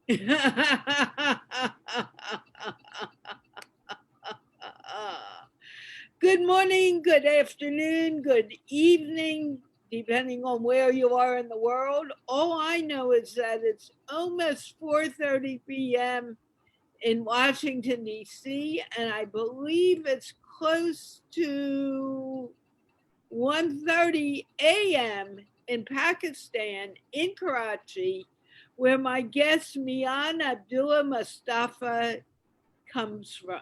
Good morning, good afternoon, good evening, depending on where you are in the world. All I know is that it's almost 4:30 p.m. in Washington D.C. and I believe it's close to 1:30 a.m. in Pakistan, in Karachi, where my guest Mian Abdullah Mustafa comes from,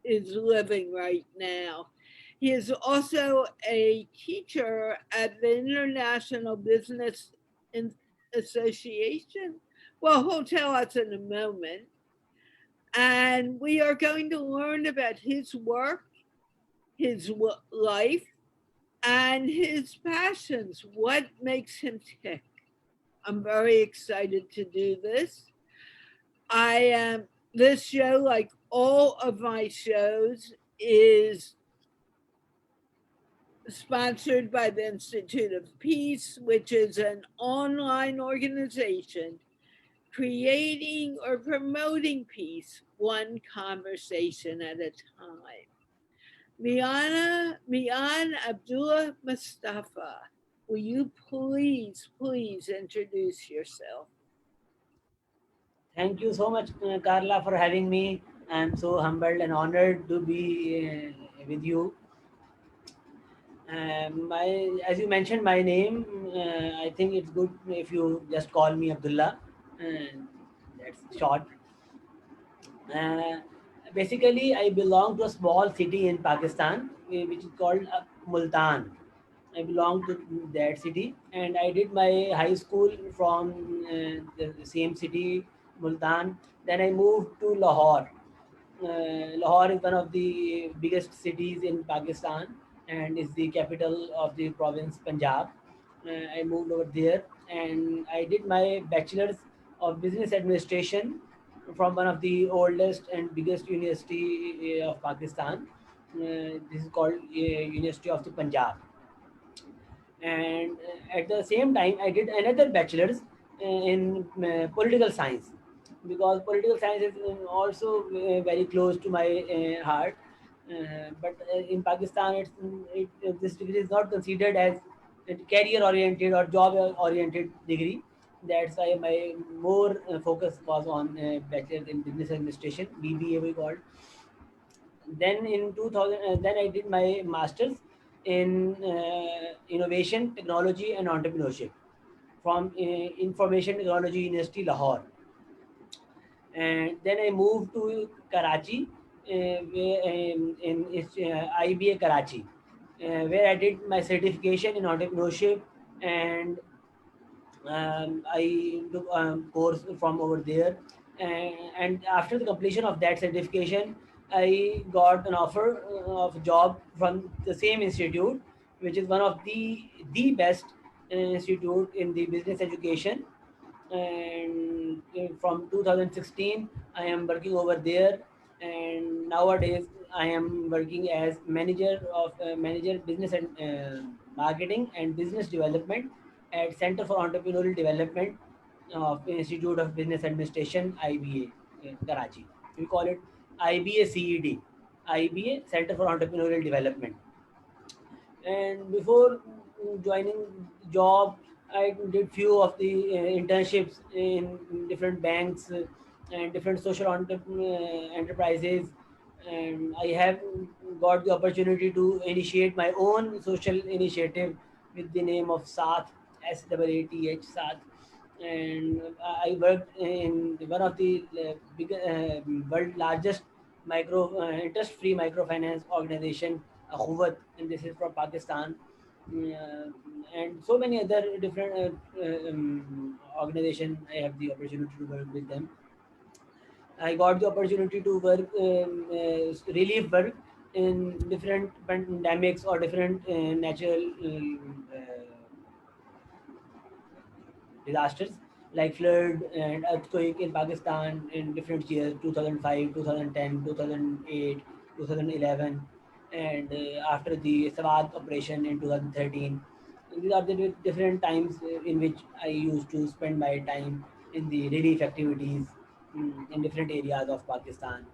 is living right now. He is also a teacher at the International Business Association. Well, he'll tell us in a moment. And we are going to learn about his work, his life, and his passions. What makes him tick? I'm very excited to do this. I am this show, like all of my shows, is sponsored by the Institute of Peace, which is an online organization creating or promoting peace one conversation at a time. Mian Abdullah Mustafa, will you please introduce yourself? Thank you so much, Carla, for having me. I'm so humbled and honored to be with you. As you mentioned, my name. I think it's good if you just call me Abdullah. Uh, that's short. Uh, Basically, I belong to a small city in Pakistan, which is called Multan. I belong to that city, and I did my high school from the same city, Multan. Then I moved to Lahore. Lahore is one of the biggest cities in Pakistan and is the capital of the province Punjab. I moved over there and I did my bachelor's of business administration from one of the oldest and biggest university of Pakistan. This is called University of the Punjab. And at the same time, I did another bachelor's in political science because political science is also very close to my heart. But in Pakistan, this degree is not considered as a career oriented or job oriented degree. That's why my more focus was on bachelor in business administration, BBA we called. Then in 2000, then I did my masters in innovation, technology, and entrepreneurship from Information Technology University, Lahore. And then I moved to Karachi, in IBA Karachi, where I did my certification in entrepreneurship, and I took course from over there. And after the completion of that certification, I got an offer of a job from the same institute, which is one of the best institute in the business education. And from 2016 I am working over there, and nowadays I am working as manager business and marketing and business development at Center for Entrepreneurial Development of Institute of Business Administration, IBA, in Karachi. We call it IBA CED, IBA Center for Entrepreneurial Development. And before joining job, I did few of the internships in different banks and different social enterprises, and I have got the opportunity to initiate my own social initiative with the name of Saath, SAATH, Saath. And I worked in one of the world largest interest-free microfinance organization, Akhuvat, and this is from Pakistan. And so many other different organizations. I have the opportunity to work with them. I got the opportunity to work relief work in different pandemics or different natural disasters like flood and earthquake in Pakistan in different years, 2005, 2010, 2008, 2011, and after the Sawat operation in 2013. These are the different times in which I used to spend my time in the relief activities. in different areas of Pakistan,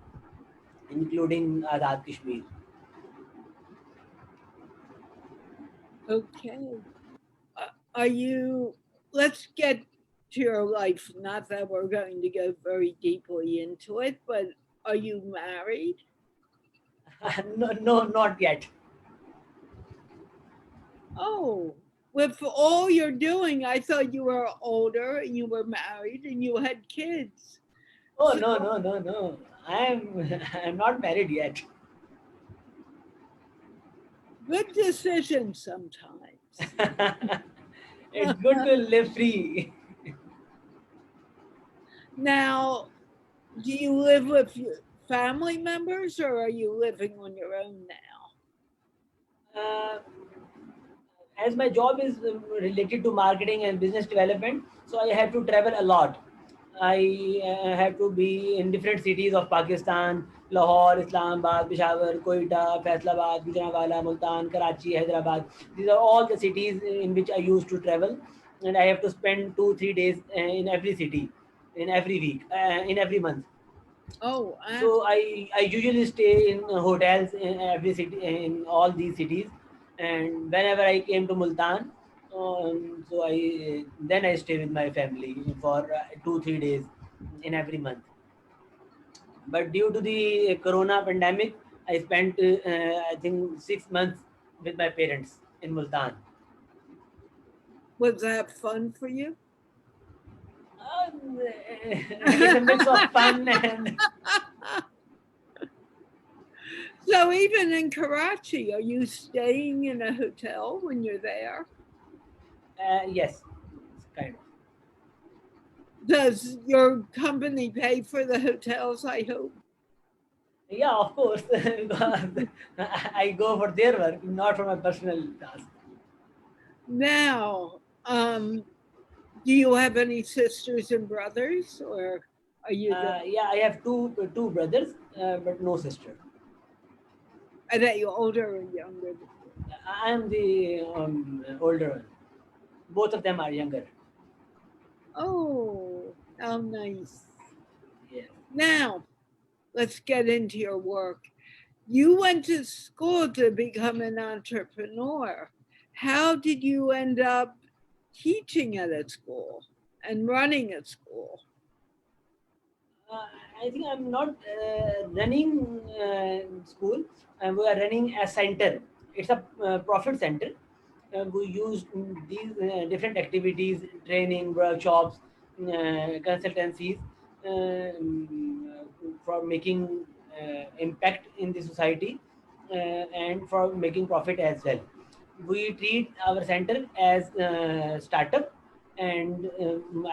including Azad Kashmir. Okay. Are you, let's get to your life. Not that we're going to go very deeply into it, but are you married? No, no, not yet. Oh, with all you're doing, I thought you were older and you were married and you had kids. Oh, So no, no, no, no. I'm I'm not married yet. good decision sometimes. It's good to live free. Now, do you live with your family members or are you living on your own now? Uh, as my job is related to marketing and business development, so I have to travel a lot. I have to be in different cities of Pakistan: Lahore, Islamabad, Peshawar, Quetta, Faisalabad, Gujranwala, Multan, Karachi, Hyderabad. These are all the cities in which I used to travel, and I have to spend 2 3 days in every city, in every week, in every month. Oh, So I usually stay in hotels in every city, in all these cities, and whenever I came to Multan, so I then I stay with my family for 2 3 days in every month. But due to the Corona pandemic, I spent I think 6 months with my parents in Multan. was that fun for you? It's a mix of fun and So even in Karachi, are you staying in a hotel when you're there? yes, kind of. Does your company pay for the hotels, I hope? Yeah, of course, because I go for their work, not for my personal task. Now, do you have any sisters and brothers, or are you the, Yeah, I have two brothers, but no sister. are they older or younger than you? I am the older one. Both of them are younger. Oh, how nice. Yeah. Now, let's get into your work. You went to school to become an entrepreneur. How did you end up teaching at a school and running a school? Uh, I think I'm not running school. We are running a center. It's a profit center. We use these different activities, training, workshops, consultancies, for making impact in the society, and for making profit as well. We treat our center as startup, and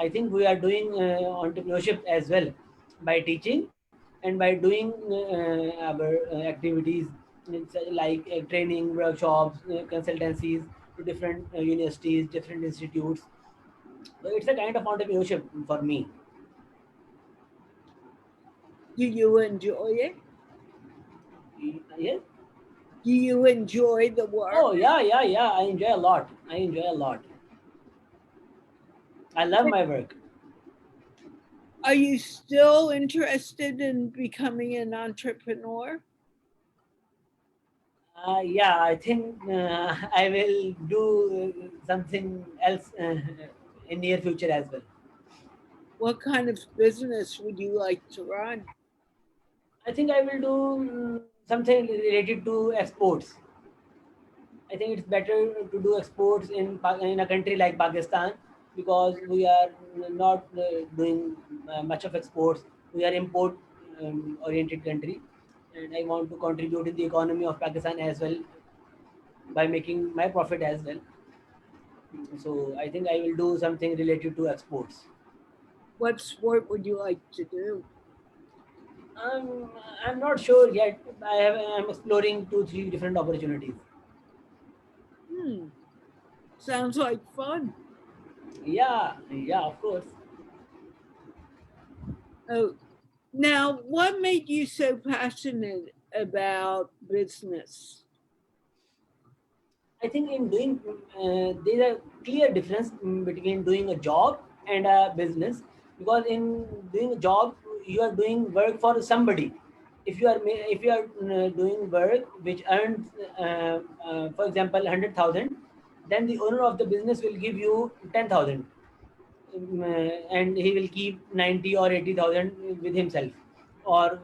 I think we are doing entrepreneurship as well by teaching and by doing our activities. It's like training, workshops, consultancies to different universities, different institutes. So it's a kind of entrepreneurship for me. Do you enjoy it? Yes. Do you enjoy the work? Oh, yeah, yeah, yeah. I enjoy a lot. I enjoy a lot. I love my work. Are you still interested in becoming an entrepreneur? Yeah, I think I will do something else in near future as well. What kind of business would you like to run? I think I will do something related to exports. I think it's better to do exports in a country like Pakistan, because we are not doing much of exports. We are import oriented country, and I want to contribute in the economy of Pakistan as well by making my profit as well. So I think I will do something related to exports. What sport would you like to do? Um, I'm not sure yet. I'm exploring 2 3 different opportunities. Hmm, sounds like fun. Yeah, yeah, of course. Oh, now, what made you so passionate about business? I think in doing there's a clear difference between doing a job and a business. because in doing a job you are doing work for somebody. If you are doing work which earns for example 100,000, then the owner of the business will give you 10,000, and he will keep 90 or 80,000 with himself, or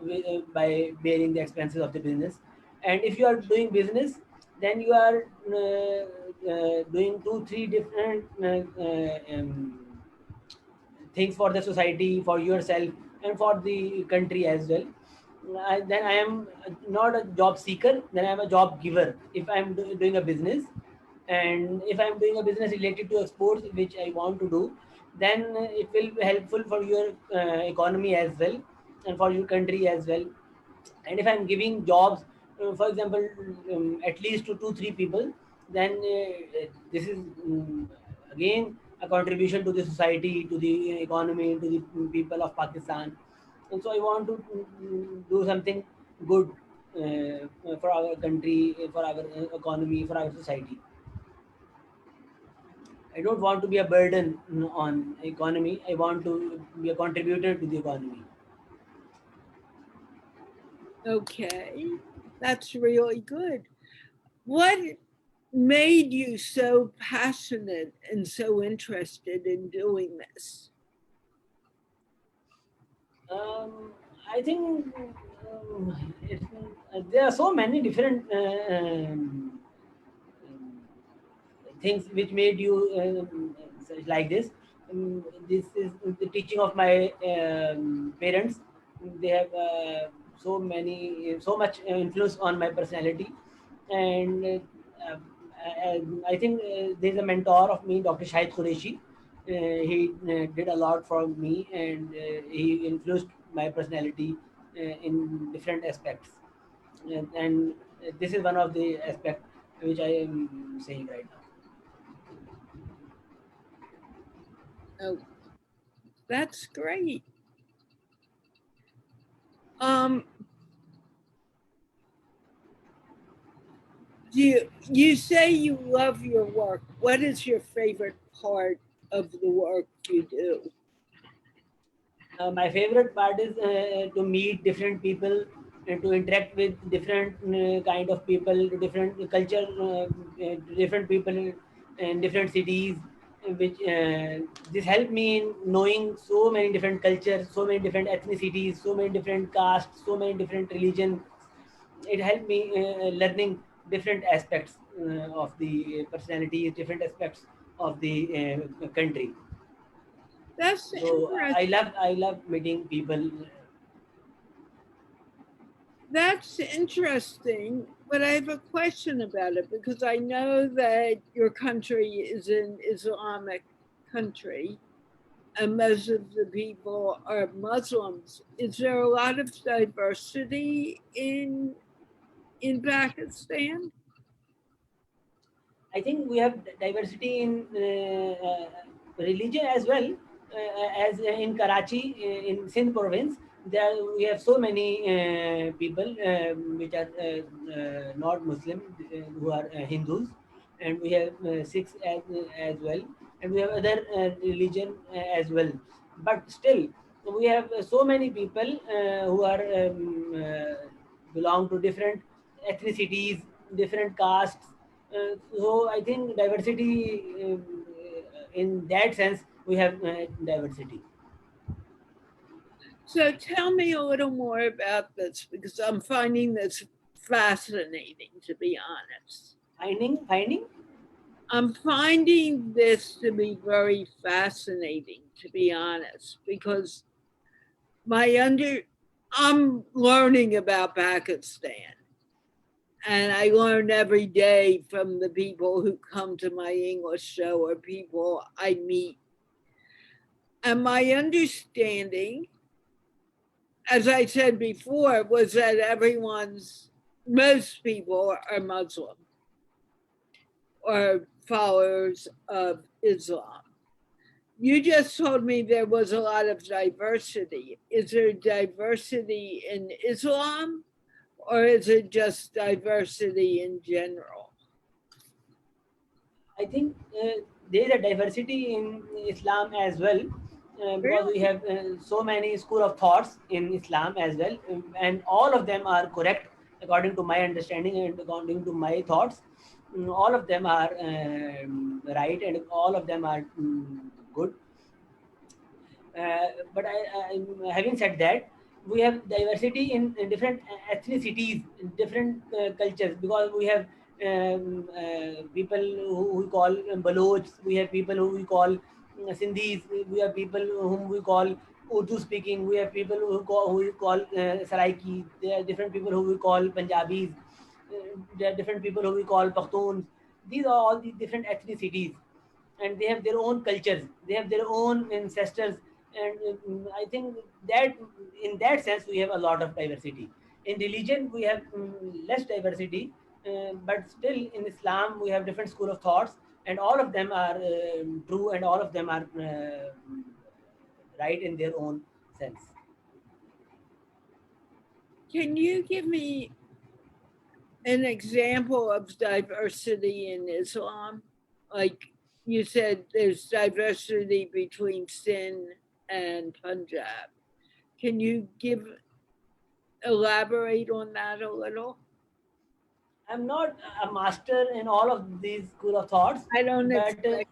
by bearing the expenses of the business. And if you are doing business, then you are doing two three different things for the society, for yourself, and for the country as well. Then I am not a job seeker, then I am a job giver if I am doing a business. And if I am doing a business related to exports, which I want to do, then it will be helpful for your economy as well, and for your country as well. And if I'm giving jobs, for example, at least to two three people, then this is again a contribution to the society, to the economy, to the people of Pakistan. And so I want to do something good for our country, for our economy, for our society. I don't want to be a burden on economy. I want to be a contributor to the economy. Okay, that's really good. What made you so passionate and so interested in doing this? I think there are so many different things which made you like this. This is the teaching of my parents. They have so much influence on my personality. And I think there's a mentor of me, Dr. Shahid Qureshi. He did a lot for me, and he influenced my personality in different aspects. And this is one of the aspects which I am saying right now. Oh, that's great. Um, you say you love your work. What is your favorite part of the work you do? My favorite part is to meet different people and to interact with different kind of people, different culture, different people in different cities. Which this helped me in knowing so many different cultures, so many different ethnicities, so many different castes, so many different religions. It helped me learning different aspects of the personality, different aspects of the country. That's So interesting. I love meeting people. That's interesting, but I have a question about it because I know that your country is an Islamic country and most of the people are Muslims. Is there a lot of diversity in Pakistan? I think we have diversity in religion as well. As in Karachi, in Sindh province, there we have so many people which are not Muslim, who are Hindus, and we have Sikhs as well, and we have other religion as well. But still, we have so many people who are belong to different ethnicities, different castes. So I think diversity, in that sense, we have diversity. So tell me a little more about this because I'm finding this fascinating, to be honest. Finding. I'm finding this to be very fascinating, to be honest, because my under I'm learning about Pakistan and I learn every day from the people who come to my English show or people I meet. And my understanding, as I said before, was that most people are Muslim or followers of Islam. You just told me there was a lot of diversity. Is there diversity in Islam or is it just diversity in general? I think there is a diversity in Islam as well. because we Really? have so many school of thoughts in Islam as well, and all of them are correct according to my understanding and according to my thoughts. All of them are right, and all of them are good. Having said that, we have diversity in different ethnicities, in different cultures, because we have people who we call Baloch, we have people who we call Sindhis, we have people whom we call Urdu speaking, we have people who we call Saraiki, there are different people who we call Punjabis, there are different people who we call Pakhtuns. These are all the different ethnicities, and they have their own cultures, they have their own ancestors, and I think that in that sense we have a lot of diversity. In religion we have less diversity, but still in Islam we have different school of thoughts, and all of them are true, and all of them are right in their own sense. Can you give me an example of diversity in Islam? Like you said, there's diversity between Sin and Punjab. Can you elaborate on that a little? I'm not a master in all of these school of thoughts, I don't but expect.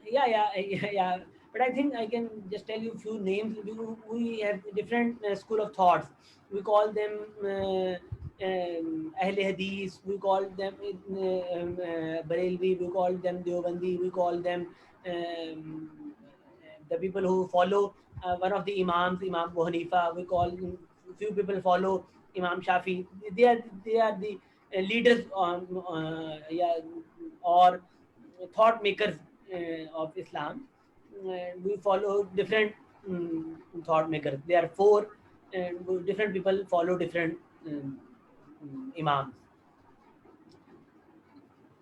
yeah. But I think I can just tell you a few names. We have different school of thoughts. We call them Ahle Hadith. We call them Barelvi. We call them Deobandi. We call them the people who follow one of the Imams, Imam Abu Hanifa. We call few people follow Imam Shafi. They are the leaders on yeah, or thought makers of Islam. We follow different thought makers. There are four, and different people follow different imams.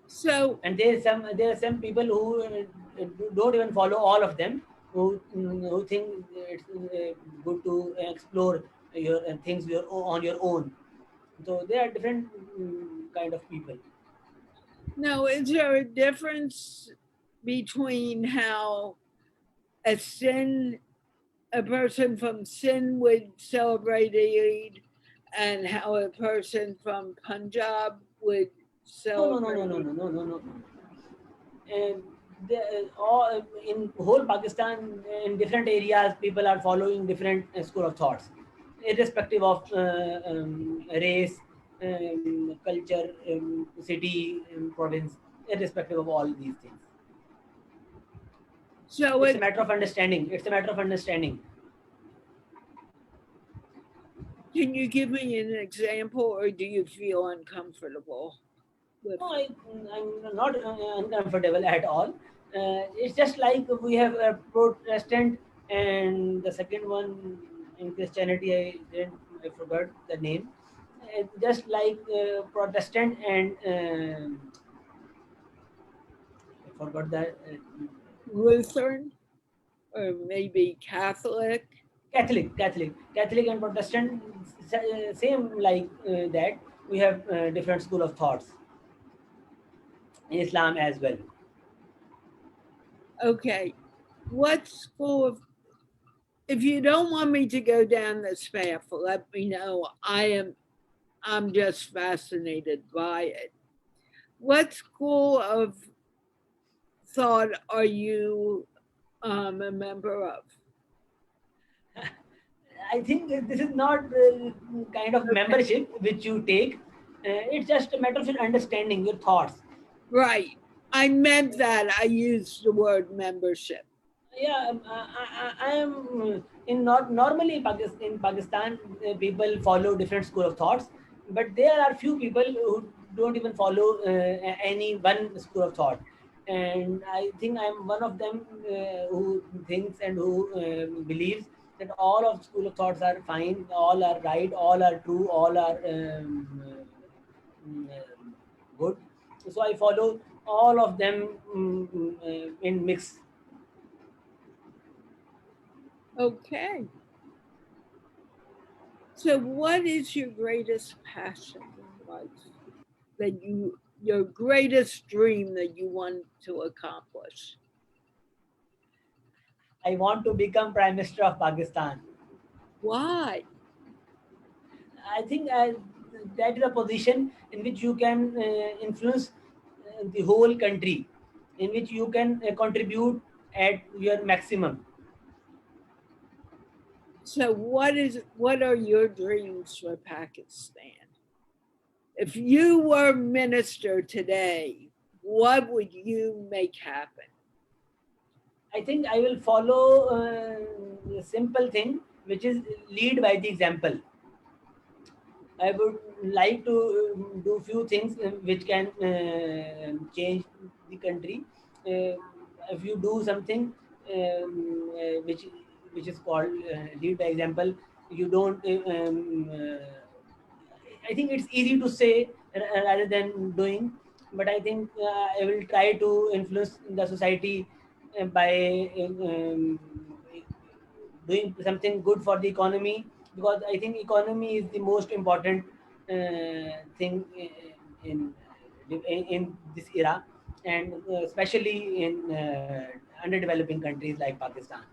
So, And there are some people who don't even follow all of them, who think it's good to explore your things on your own. So there are different kind of people. now is there a difference between how a Sin, a person from Sin would celebrate Eid, and how a person from Punjab would No, no, no, no, no, celebrate? no, no, no, no. And all in whole Pakistan, in different areas, people are following different school of thoughts, irrespective of race, culture, city, province, irrespective of all these things. So It's a it matter of understanding. It's a matter of understanding. can you give me an example, or do you feel uncomfortable with No, it? I'm not uncomfortable at all. It's just like we have a Protestant, and the second one in Christianity, I forgot the name. Just like Protestant and I forgot that Lutheran or maybe Catholic? Catholic and Protestant, same like that. We have different school of thoughts in Islam as well. Okay. What school of, if you don't want me to go down this path, let me know. I'm just fascinated by it. What school of thought are you a member of? I think this is not kind of Okay. membership which you take. It's just a matter of your understanding, your thoughts. Right. I meant that. I used the word membership. Yeah, I am in not normally in Pakistan, people follow different school of thoughts, but there are few people who don't even follow any one school of thought, and I think I'm one of them who thinks and who believes that all of school of thoughts are fine, all are right, all are true, all are good. So I follow all of them in mix. Okay. So, what is your greatest passion in life that your greatest dream that you want to accomplish? I want to become Prime Minister of Pakistan. Why? I think that is a position in which you can influence the whole country, in which you can contribute at your maximum. So what are your dreams for Pakistan? If you were minister today, what would you make happen? I think I will follow a simple thing, which is lead by the example. I would like to do few things which can change the country. Uh, if you do something which is called lead by example, you don't. I think it's easy to say rather than doing, but I think I will try to influence the society by doing something good for the economy, because I think economy is the most important thing in this era, and especially in underdeveloping countries like Pakistan.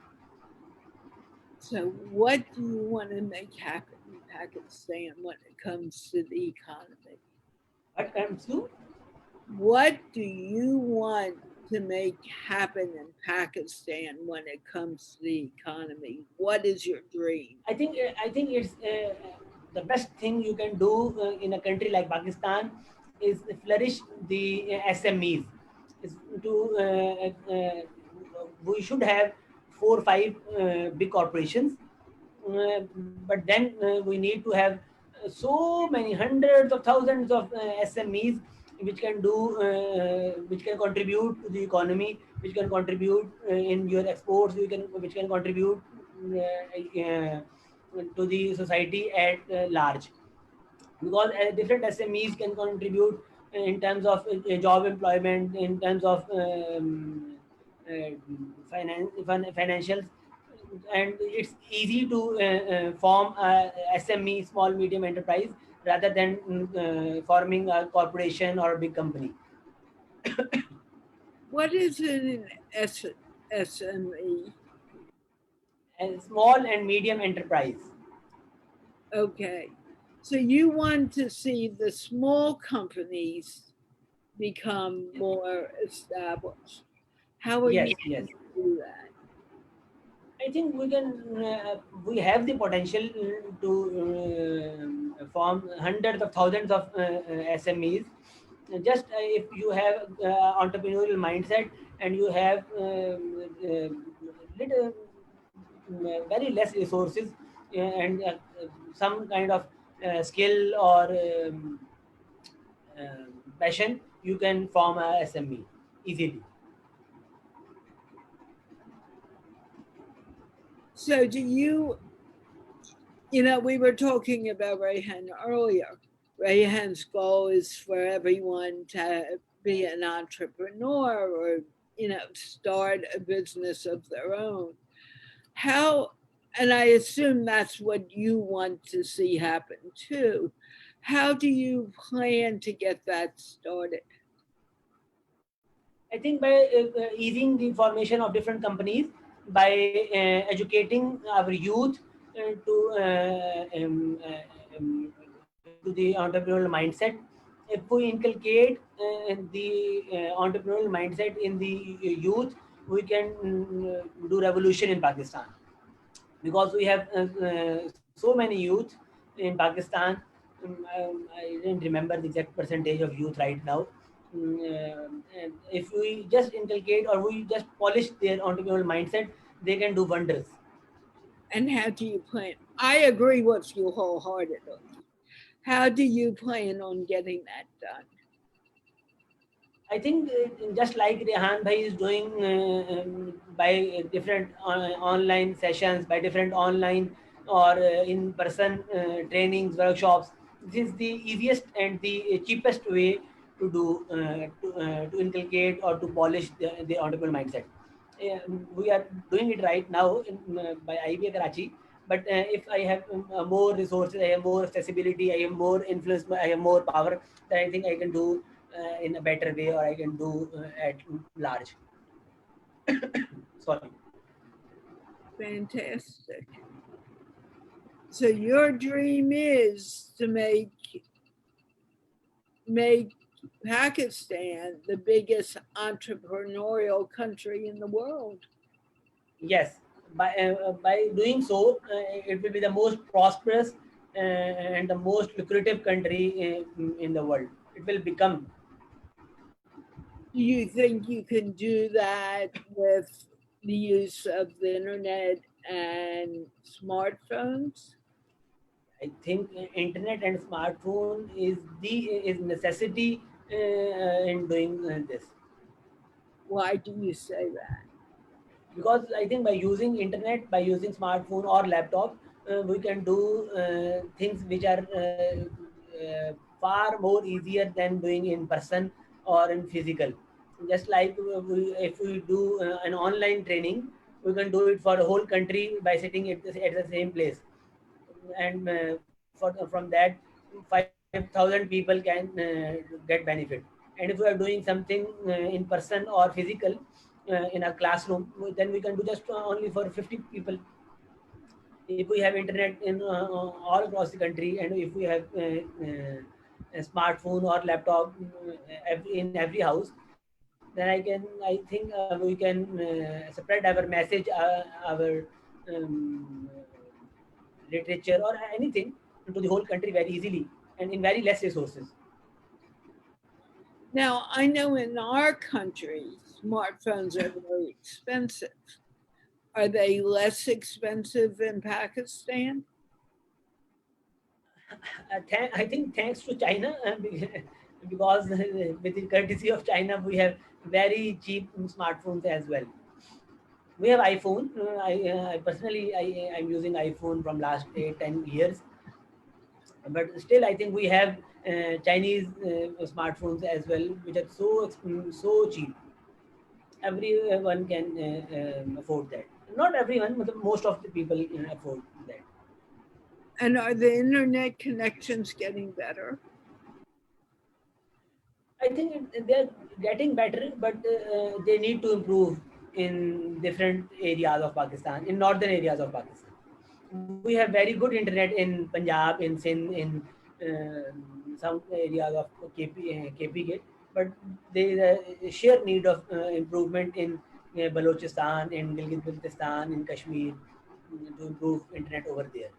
So what do you want to make happen in Pakistan when it comes to the economy? What comes to, What do you want to make happen in Pakistan when it comes to the economy? What is your dream? I think it's the best thing you can do in a country like Pakistan is flourish the SMEs. Is to we should have 4 or 5 big corporations, but then we need to have so many hundreds of thousands of SMEs which can do which can contribute to the economy, which can contribute in your exports, which can contribute to the society at large, because different SMEs can contribute in terms of job employment, in terms of uh, financials, and it's easy to form a SME, small medium enterprise, rather than forming a corporation or a big company. What is an SME? And small and medium enterprise. Okay. So you want to see the small companies become more established. How are you Yes, yes. going to do that? I think we can. We have the potential to form hundreds of thousands of SMEs. Just if you have entrepreneurial mindset, and you have little, very less resources, and some kind of skill or uh, passion, you can form a SME easily. So do we were talking about Rehan earlier. Rehan's goal is for everyone to be an entrepreneur or, start a business of their own. How, and I assume that's what you want to see happen too. How do you plan to get that started? I think by easing the formation of different companies, by educating our youth to the entrepreneurial mindset. If we inculcate the entrepreneurial mindset in the youth, we can do revolution in Pakistan, because we have so many youth in Pakistan. I didn't remember the exact percentage of youth right now. And if we just inculcate or we just polish their entrepreneurial mindset, they can do wonders. And how do you plan? I agree with you wholeheartedly. How do you plan on getting that done? I think just like Rehan Bhai is doing by different online sessions, by different online or in-person trainings, workshops. This is the easiest and the cheapest way to do to inculcate or to polish the entrepreneurial mindset. We are doing it right now by IBA Karachi. But if I have more resources, I have more accessibility, I have more influence, I have more power, then I think I can do in a better way, or I can do at large. Sorry. Fantastic. So your dream is to make Pakistan the biggest entrepreneurial country in the world. Yes, by doing so, it will be the most prosperous and the most lucrative country in the world. It will become. Do you think you can do that with the use of the internet and smartphones? I think internet and smartphone is necessity in doing this, Why do you say that? because I think by using internet, by using smartphone or laptop, we can do things which are far more easier than doing in person or in physical. Just like if we do an online training, we can do it for the whole country by sitting at the same place, and from that 5,000 people can get benefit. And if we are doing something in person or physical in a classroom, then we can do just only for 50 people. If we have internet in all across the country, and if we have a smartphone or laptop in every house, then I think we can spread our message, our um, literature or anything to the whole country very easily and in very less resources. Now, I know in our country, smartphones are very expensive. Are they less expensive in Pakistan? I think thanks to China, because with the courtesy of China, we have very cheap smartphones as well. We have iPhone. I personally I'm using iPhone from last 8 10 years, but still I think we have Chinese smartphones as well, which are so cheap. Everyone can afford that. Not everyone, but most of the people afford that. And are the internet connections getting better? I think they're getting better, but they need to improve in different areas of Pakistan, in northern areas of Pakistan. We have very good internet in Punjab, in Sindh, in some areas of KP Gate, but there is a sheer need of improvement in Balochistan, in Gilgit-Baltistan, in Kashmir, to improve internet over there.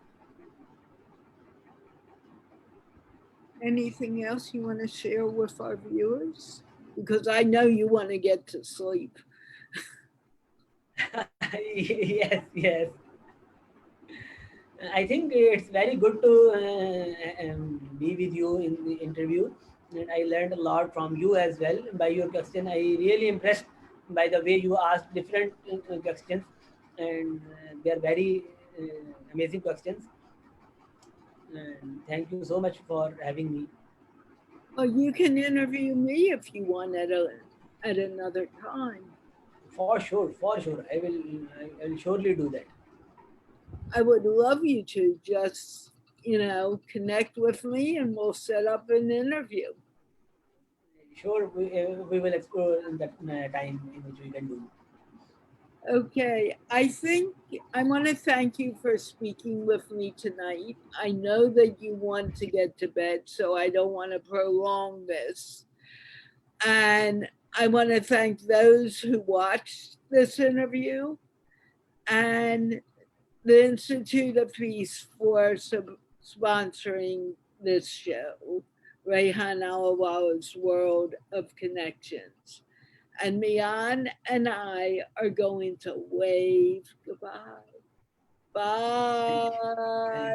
Anything else you want to share with our viewers? Because I know you want to get to sleep. Yes, yes. I think it's very good to be with you in the interview, and I learned a lot from you as well. By your question, I really impressed by the way you asked different questions, and they are very amazing questions. And thank you so much for having me. Well, you can interview me if you want at another time. For sure, for sure, I will surely do that. I would love you to just, connect with me and we'll set up an interview. Sure, we will explore in that time in which we can do. Okay, I think I want to thank you for speaking with me tonight. I know that you want to get to bed, so I don't want to prolong this. And I want to thank those who watched this interview and the Institute of Peace for sponsoring this show, Rehan Allahwala's World of Connections. And Mian and I are going to wave goodbye. Thank you. Bye. Thank you.